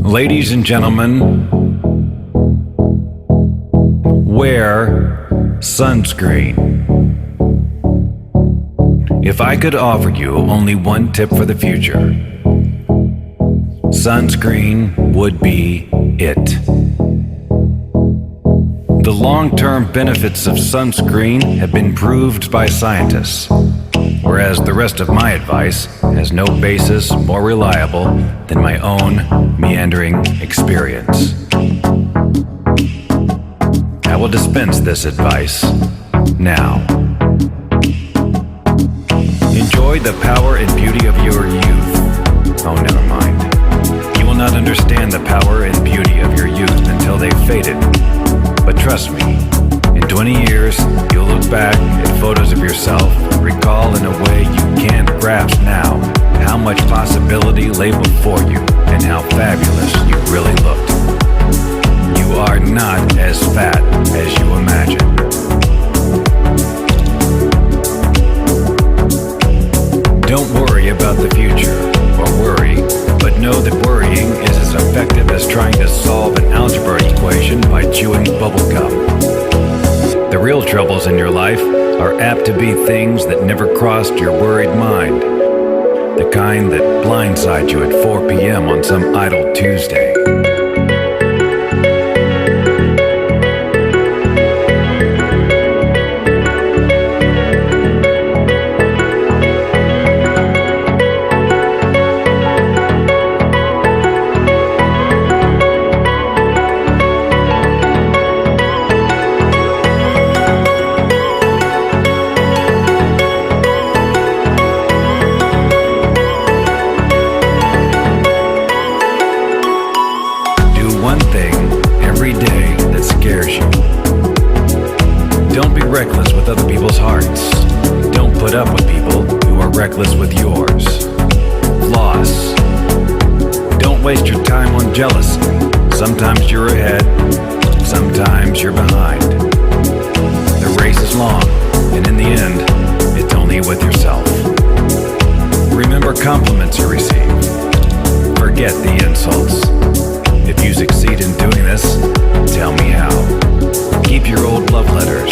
Ladies and gentlemen, wear sunscreen. If I could offer you only one tip for the future, sunscreen would be it. The long-term benefits of sunscreen have been proved by scientists, whereas the rest of my advice has no basis more reliable than my own meandering experience. I will dispense this advice now. Enjoy the power and beauty of your youth. Oh, never mind. You will not understand the power and beauty of your youth until they've faded. But trust me, in 20 years, you'll look back at photos of yourself and recall in a way you can't grasp now how much possibility lay before you and how fabulous you really looked. You are not as fat as you imagine. Don't worry about the future, or worry, but know that worrying is as effective as trying to solve an algebra equation by chewing bubblegum. The real troubles in your life are apt to be things that never crossed your worried mind. The kind that blindside you at 4 p.m. on some idle Tuesday. Reckless with other people's hearts. Don't put up with people who are reckless with yours. Floss. Don't waste your time on jealousy. Sometimes you're ahead, sometimes you're behind. The race is long, and in the end, it's only with yourself. Remember compliments you receive. Forget the insults. If you succeed in doing this, tell me how. Keep your old love letters.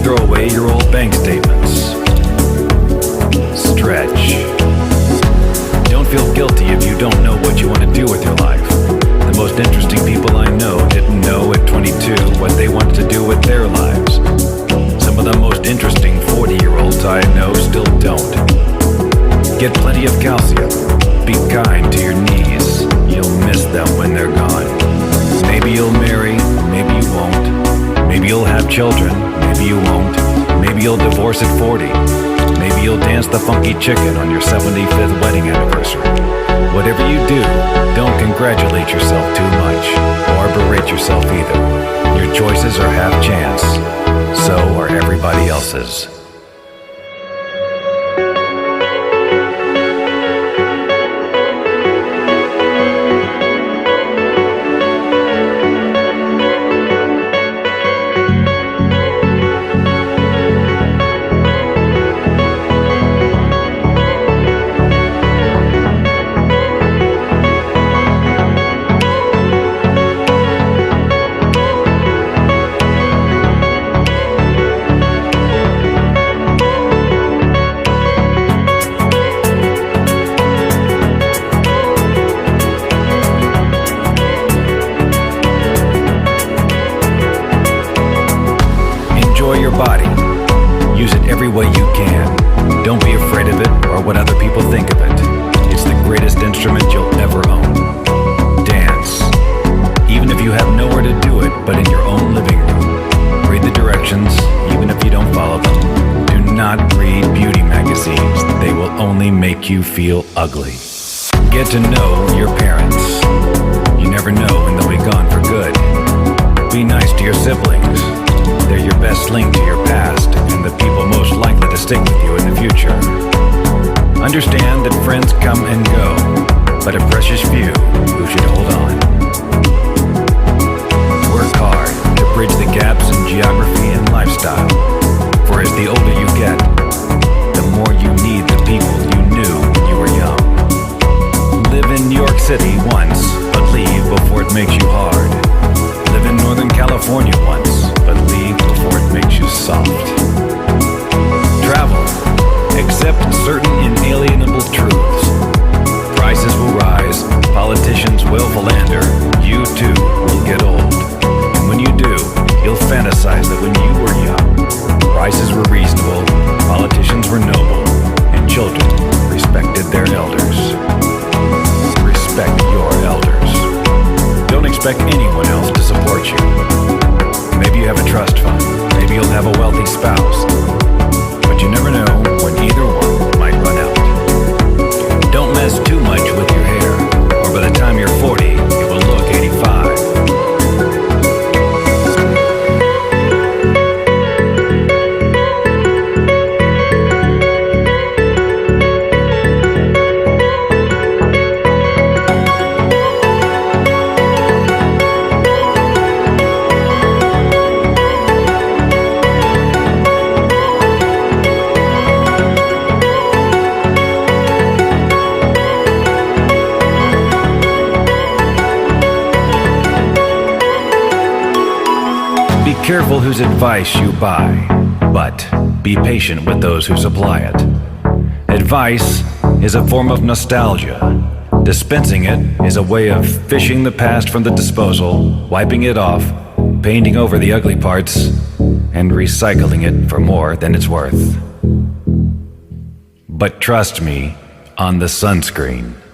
Throw away your old bank statements. Stretch. Don't feel guilty if you don't know what you want to do with your life. The most interesting people I know didn't know at 22 what they wanted to do with their lives. Some of the most interesting 40-year-olds I know still don't. Get plenty of calcium. Be kind to your knees. You'll miss them when they're gone. Maybe you'll marry, maybe you won't. Maybe you'll have children, maybe you won't. Maybe you'll divorce at 40. Maybe you'll dance the funky chicken on your 75th wedding anniversary. Whatever you do, don't congratulate yourself too much, or berate yourself either. Your choices are half chance. So are everybody else's. You feel ugly. Get to know your parents. You never know when they'll be gone for good. Be nice to your siblings. They're your best link to your past and the people most likely to stick with you in the future. Understand that friends come and go, but a precious few who should hold on. Work hard to bridge the gaps in geography and lifestyle, for as the older you get, the more you need the people you knew when you were young. Live in New York City once, but leave before careful whose advice you buy, but be patient with those who supply it. Advice is a form of nostalgia. Dispensing it is a way of fishing the past from the disposal, wiping it off, painting over the ugly parts, and recycling it for more than it's worth. But trust me on the sunscreen.